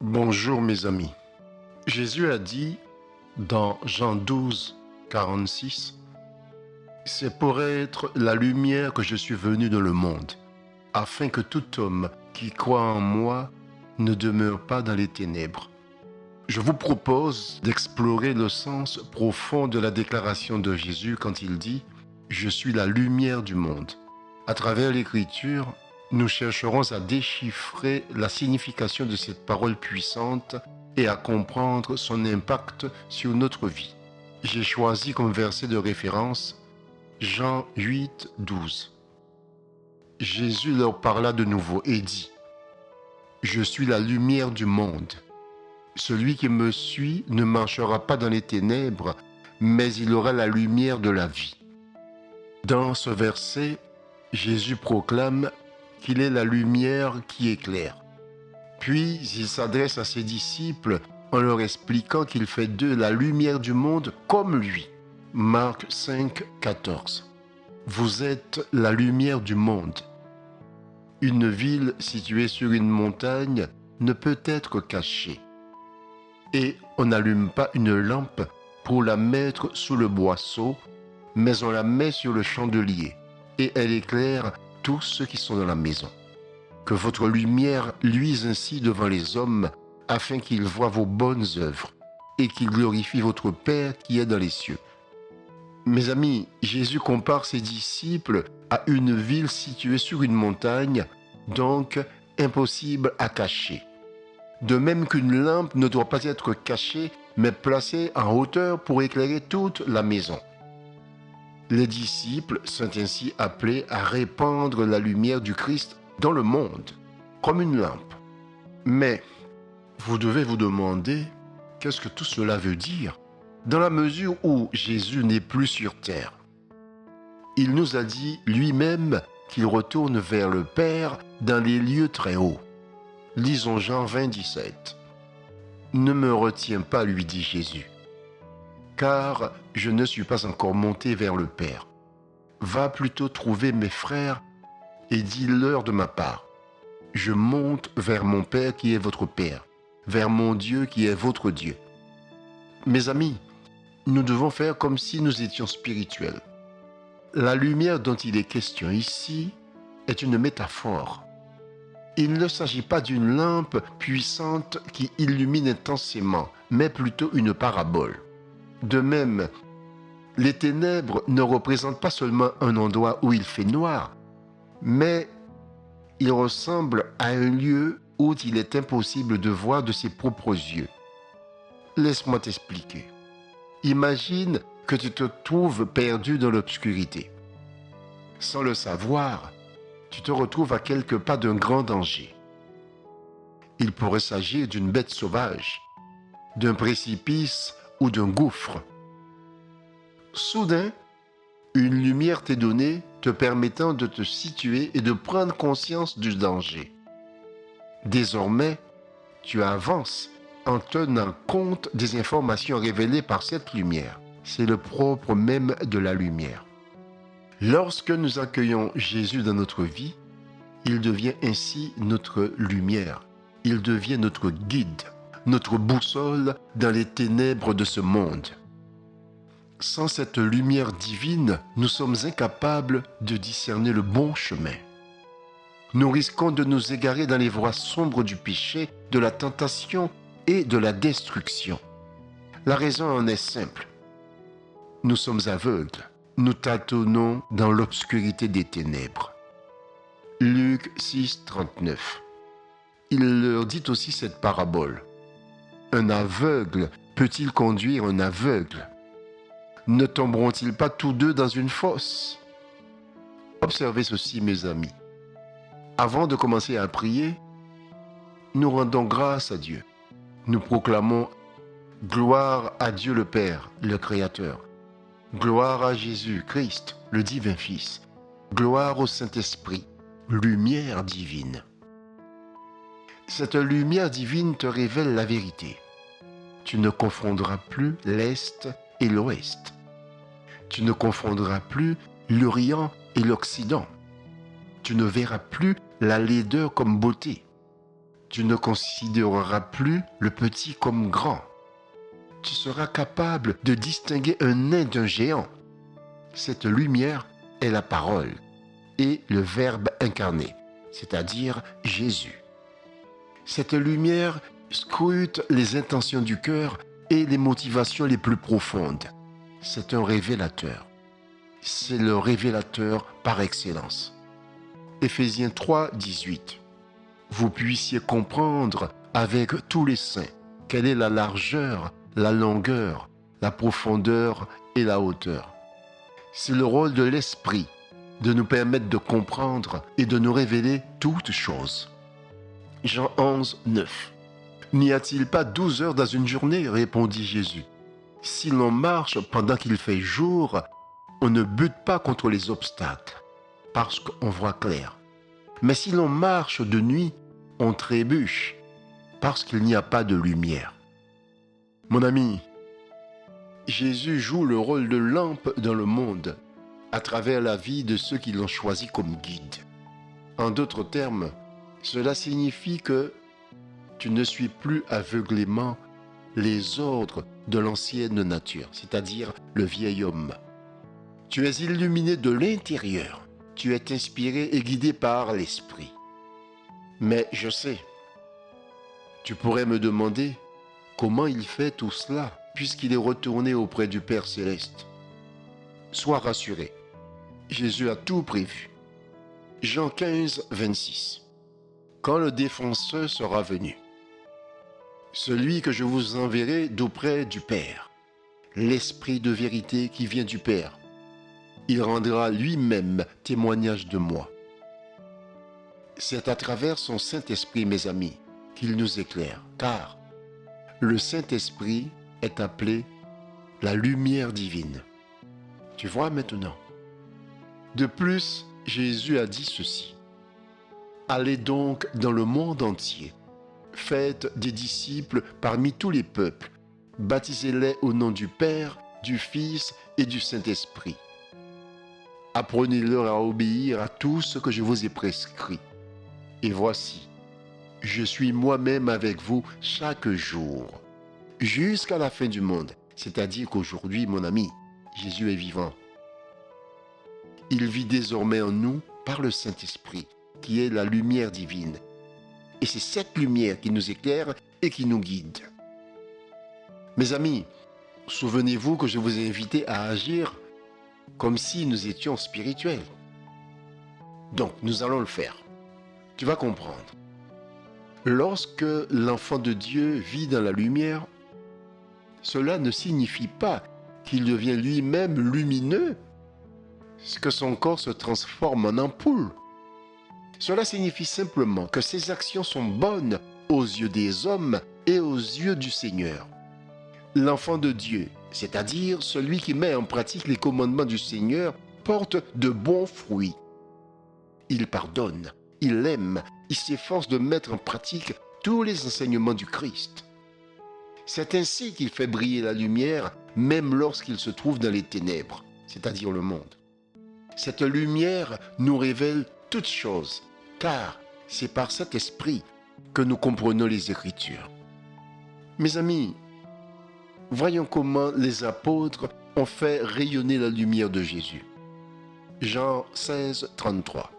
Bonjour mes amis. Jésus a dit dans Jean 12, 46, « C'est pour être la lumière que je suis venu dans le monde, afin que tout homme qui croit en moi ne demeure pas dans les ténèbres. » Je vous propose d'explorer le sens profond de la déclaration de Jésus quand il dit « Je suis la lumière du monde ». À travers l'Écriture, nous chercherons à déchiffrer la signification de cette parole puissante et à comprendre son impact sur notre vie. J'ai choisi comme verset de référence Jean 8, 12. Jésus leur parla de nouveau et dit « Je suis la lumière du monde. Celui qui me suit ne marchera pas dans les ténèbres, mais il aura la lumière de la vie. » Dans ce verset, Jésus proclame qu'il est la lumière qui éclaire. Puis, il s'adresse à ses disciples en leur expliquant qu'il fait d'eux la lumière du monde comme lui. Marc 5, 14. Vous êtes la lumière du monde. Une ville située sur une montagne ne peut être cachée. Et on n'allume pas une lampe pour la mettre sous le boisseau, mais on la met sur le chandelier et elle éclaire tous ceux qui sont dans la maison. Que votre lumière luise ainsi devant les hommes, afin qu'ils voient vos bonnes œuvres et qu'ils glorifient votre Père qui est dans les cieux. Mes amis, Jésus compare ses disciples à une ville située sur une montagne, donc impossible à cacher. De même qu'une lampe ne doit pas être cachée, mais placée en hauteur pour éclairer toute la maison. Les disciples sont ainsi appelés à répandre la lumière du Christ dans le monde, comme une lampe. Mais vous devez vous demander, qu'est-ce que tout cela veut dire, dans la mesure où Jésus n'est plus sur terre. Il nous a dit lui-même qu'il retourne vers le Père dans les lieux très hauts. Lisons Jean 20, 17. « Ne me retiens pas, lui dit Jésus, car je ne suis pas encore monté vers le Père. Va plutôt trouver mes frères et dis-leur de ma part. Je monte vers mon Père qui est votre Père, vers mon Dieu qui est votre Dieu. » Mes amis, nous devons faire comme si nous étions spirituels. La lumière dont il est question ici est une métaphore. Il ne s'agit pas d'une lampe puissante qui illumine intensément, mais plutôt une parabole. De même, les ténèbres ne représentent pas seulement un endroit où il fait noir, mais ils ressemblent à un lieu où il est impossible de voir de ses propres yeux. Laisse-moi t'expliquer. Imagine que tu te trouves perdu dans l'obscurité. Sans le savoir, tu te retrouves à quelques pas d'un grand danger. Il pourrait s'agir d'une bête sauvage, d'un précipice ou d'un gouffre. Soudain, une lumière t'est donnée te permettant de te situer et de prendre conscience du danger. Désormais, tu avances en tenant compte des informations révélées par cette lumière. C'est le propre même de la lumière. Lorsque nous accueillons Jésus dans notre vie, il devient ainsi notre lumière. Il devient notre guide, notre boussole dans les ténèbres de ce monde. Sans cette lumière divine, nous sommes incapables de discerner le bon chemin. Nous risquons de nous égarer dans les voies sombres du péché, de la tentation et de la destruction. La raison en est simple. Nous sommes aveugles. Nous tâtonnons dans l'obscurité des ténèbres. Luc 6, 39. Il leur dit aussi cette parabole. Un aveugle peut-il conduire un aveugle? Ne tomberont-ils pas tous deux dans une fosse? Observez ceci, mes amis. Avant de commencer à prier, nous rendons grâce à Dieu. Nous proclamons « Gloire à Dieu le Père, le Créateur. Gloire à Jésus-Christ, le divin Fils. Gloire au Saint-Esprit, lumière divine. » Cette lumière divine te révèle la vérité. Tu ne confondras plus l'Est et l'Ouest. Tu ne confondras plus l'Orient et l'Occident. Tu ne verras plus la laideur comme beauté. Tu ne considéreras plus le petit comme grand. Tu seras capable de distinguer un nain d'un géant. Cette lumière est la parole et le Verbe incarné, c'est-à-dire Jésus. Cette lumière scrute les intentions du cœur et les motivations les plus profondes. C'est un révélateur. C'est le révélateur par excellence. Éphésiens 3, 18. Vous puissiez comprendre avec tous les saints quelle est la largeur, la longueur, la profondeur et la hauteur. C'est le rôle de l'Esprit de nous permettre de comprendre et de nous révéler toutes choses. Jean 11, 9. N'y a-t-il pas 12 heures dans une journée, répondit Jésus. Si l'on marche pendant qu'il fait jour, on ne bute pas contre les obstacles, parce qu'on voit clair. Mais si l'on marche de nuit, on trébuche, parce qu'il n'y a pas de lumière. Mon ami, Jésus joue le rôle de lampe dans le monde, à travers la vie de ceux qui l'ont choisi comme guide. En d'autres termes, cela signifie que tu ne suis plus aveuglément les ordres de l'ancienne nature, c'est-à-dire le vieil homme. Tu es illuminé de l'intérieur. Tu es inspiré et guidé par l'Esprit. Mais je sais, tu pourrais me demander comment il fait tout cela, puisqu'il est retourné auprès du Père Céleste. Sois rassuré, Jésus a tout prévu. Jean 15, 26. Quand le défenseur sera venu, celui que je vous enverrai d'auprès du Père, l'Esprit de vérité qui vient du Père, il rendra lui-même témoignage de moi. C'est à travers son Saint-Esprit, mes amis, qu'il nous éclaire, car le Saint-Esprit est appelé la lumière divine. Tu vois maintenant. De plus, Jésus a dit ceci. Allez donc dans le monde entier, faites des disciples parmi tous les peuples, baptisez-les au nom du Père, du Fils et du Saint-Esprit. Apprenez-leur à obéir à tout ce que je vous ai prescrit. Et voici, je suis moi-même avec vous chaque jour, jusqu'à la fin du monde. C'est-à-dire qu'aujourd'hui, mon ami, Jésus est vivant. Il vit désormais en nous par le Saint-Esprit, qui est la lumière divine. Et c'est cette lumière qui nous éclaire et qui nous guide. Mes amis, souvenez-vous que je vous ai invité à agir comme si nous étions spirituels. Donc, nous allons le faire. Tu vas comprendre. Lorsque l'enfant de Dieu vit dans la lumière, cela ne signifie pas qu'il devient lui-même lumineux, que son corps se transforme en ampoule. Cela signifie simplement que ses actions sont bonnes aux yeux des hommes et aux yeux du Seigneur. L'enfant de Dieu, c'est-à-dire celui qui met en pratique les commandements du Seigneur, porte de bons fruits. Il pardonne, il aime, il s'efforce de mettre en pratique tous les enseignements du Christ. C'est ainsi qu'il fait briller la lumière, même lorsqu'il se trouve dans les ténèbres, c'est-à-dire le monde. Cette lumière nous révèle toutes choses, car c'est par cet esprit que nous comprenons les Écritures. Mes amis, voyons comment les apôtres ont fait rayonner la lumière de Jésus. Jean 16, 33.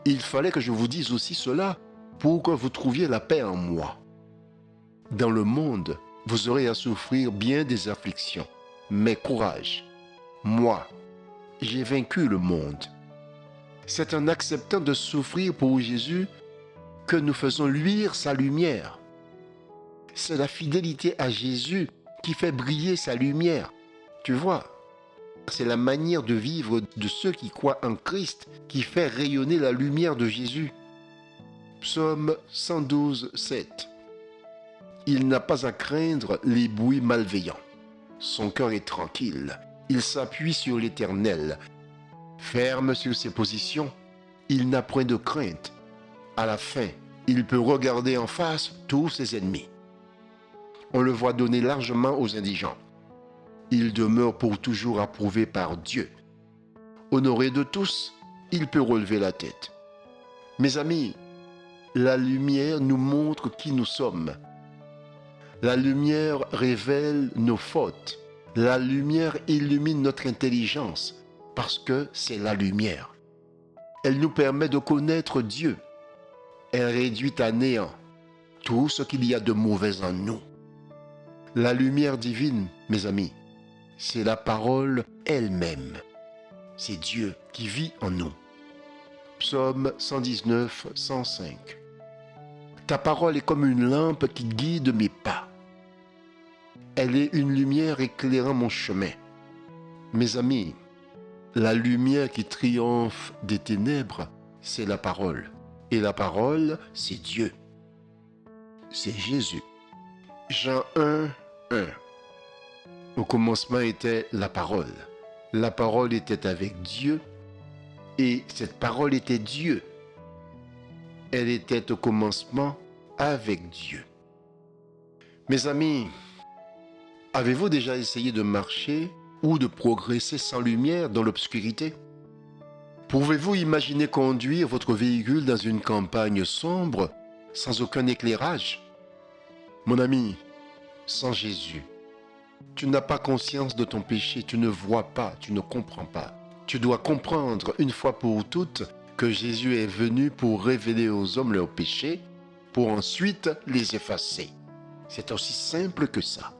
Il fallait que je vous dise aussi cela pour que vous trouviez la paix en moi. Dans le monde, vous aurez à souffrir bien des afflictions, mais courage. Moi, j'ai vaincu le monde. C'est en acceptant de souffrir pour Jésus que nous faisons luire sa lumière. C'est la fidélité à Jésus qui fait briller sa lumière. Tu vois, c'est la manière de vivre de ceux qui croient en Christ qui fait rayonner la lumière de Jésus. Psaume 112, 7. Il n'a pas à craindre les bruits malveillants. Son cœur est tranquille. Il s'appuie sur l'Éternel. Ferme sur ses positions, il n'a point de crainte. À la fin, il peut regarder en face tous ses ennemis. On le voit donner largement aux indigents. Il demeure pour toujours approuvé par Dieu. Honoré de tous, il peut relever la tête. Mes amis, la lumière nous montre qui nous sommes. La lumière révèle nos fautes. La lumière illumine notre intelligence parce que c'est la lumière. Elle nous permet de connaître Dieu. Elle réduit à néant tout ce qu'il y a de mauvais en nous. La lumière divine, mes amis, c'est la parole elle-même. C'est Dieu qui vit en nous. Psaume 119, 105. Ta parole est comme une lampe qui guide mes pas. Elle est une lumière éclairant mon chemin. Mes amis, la lumière qui triomphe des ténèbres, c'est la parole. Et la parole, c'est Dieu. C'est Jésus. Jean 1, 1. Au commencement était la parole. La parole était avec Dieu et cette parole était Dieu. Elle était au commencement avec Dieu. Mes amis, avez-vous déjà essayé de marcher ou de progresser sans lumière dans l'obscurité? Pouvez-vous imaginer conduire votre véhicule dans une campagne sombre sans aucun éclairage? Mon ami, sans Jésus, tu n'as pas conscience de ton péché, tu ne vois pas, tu ne comprends pas. Tu dois comprendre une fois pour toutes que Jésus est venu pour révéler aux hommes leurs péchés, pour ensuite les effacer. C'est aussi simple que ça.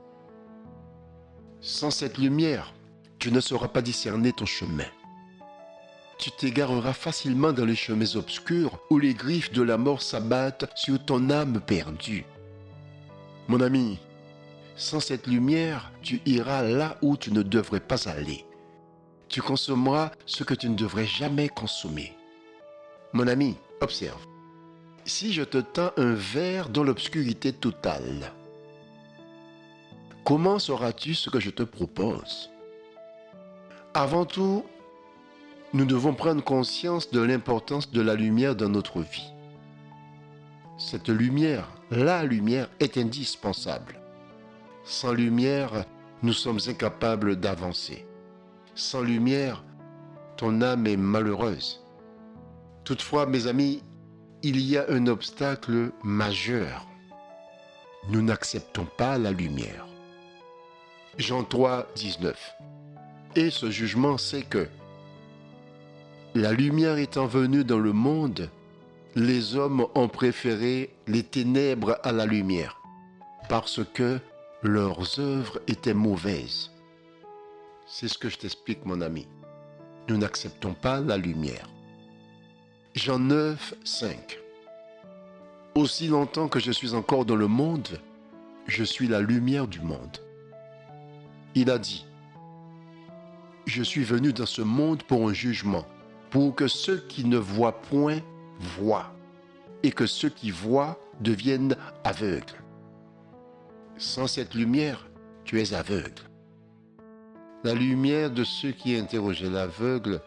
Sans cette lumière, tu ne sauras pas discerner ton chemin. Tu t'égareras facilement dans les chemins obscurs où les griffes de la mort s'abattent sur ton âme perdue. Mon ami, sans cette lumière, tu iras là où tu ne devrais pas aller. Tu consommeras ce que tu ne devrais jamais consommer. Mon ami, observe. Si je te tends un verre dans l'obscurité totale, comment sauras-tu ce que je te propose? Avant tout, nous devons prendre conscience de l'importance de la lumière dans notre vie. Cette lumière, la lumière, est indispensable. Sans lumière, nous sommes incapables d'avancer. Sans lumière, ton âme est malheureuse. Toutefois, mes amis, il y a un obstacle majeur. Nous n'acceptons pas la lumière. Jean 3, 19. Et ce jugement, c'est que la lumière étant venue dans le monde, les hommes ont préféré les ténèbres à la lumière, parce que leurs œuvres étaient mauvaises. C'est ce que je t'explique, mon ami. Nous n'acceptons pas la lumière. Jean 9, 5. Aussi longtemps que je suis encore dans le monde, je suis la lumière du monde. Il a dit, je suis venu dans ce monde pour un jugement, pour que ceux qui ne voient point voient, et que ceux qui voient deviennent aveugles. Sans cette lumière, tu es aveugle. La lumière de ceux qui interrogeaient l'aveugle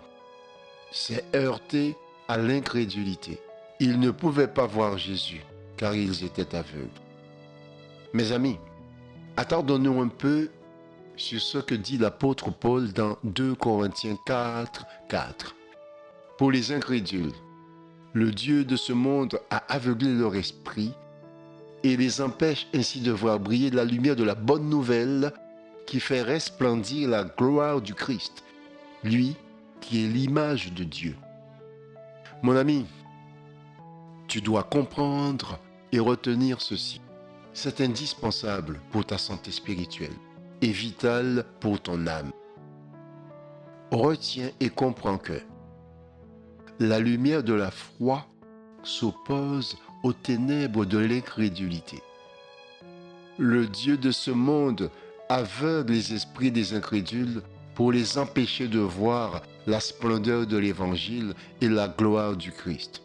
s'est heurtée à l'incrédulité. Ils ne pouvaient pas voir Jésus, car ils étaient aveugles. Mes amis, attardons-nous un peu sur ce que dit l'apôtre Paul dans 2 Corinthiens 4, 4. Pour les incrédules, le Dieu de ce monde a aveuglé leur esprit et les empêche ainsi de voir briller la lumière de la bonne nouvelle qui fait resplendir la gloire du Christ, lui qui est l'image de Dieu. Mon ami, tu dois comprendre et retenir ceci. C'est indispensable pour ta santé spirituelle et vital pour ton âme. Retiens et comprends que la lumière de la foi s'oppose aux ténèbres de l'incrédulité. Le Dieu de ce monde aveugle les esprits des incrédules pour les empêcher de voir la splendeur de l'Évangile et la gloire du Christ.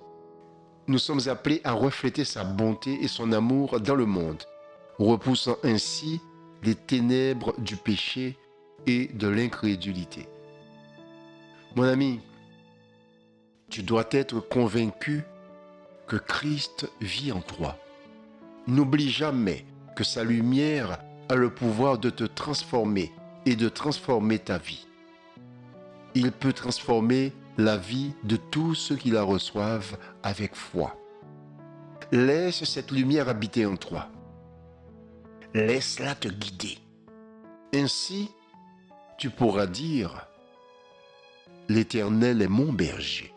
Nous sommes appelés à refléter sa bonté et son amour dans le monde, repoussant ainsi les ténèbres du péché et de l'incrédulité. Mon ami, tu dois être convaincu que Christ vit en toi. N'oublie jamais que sa lumière a le pouvoir de te transformer et de transformer ta vie. Il peut transformer la vie de tous ceux qui la reçoivent avec foi. Laisse cette lumière habiter en toi. Laisse-la te guider. Ainsi, tu pourras dire, l'Éternel est mon berger.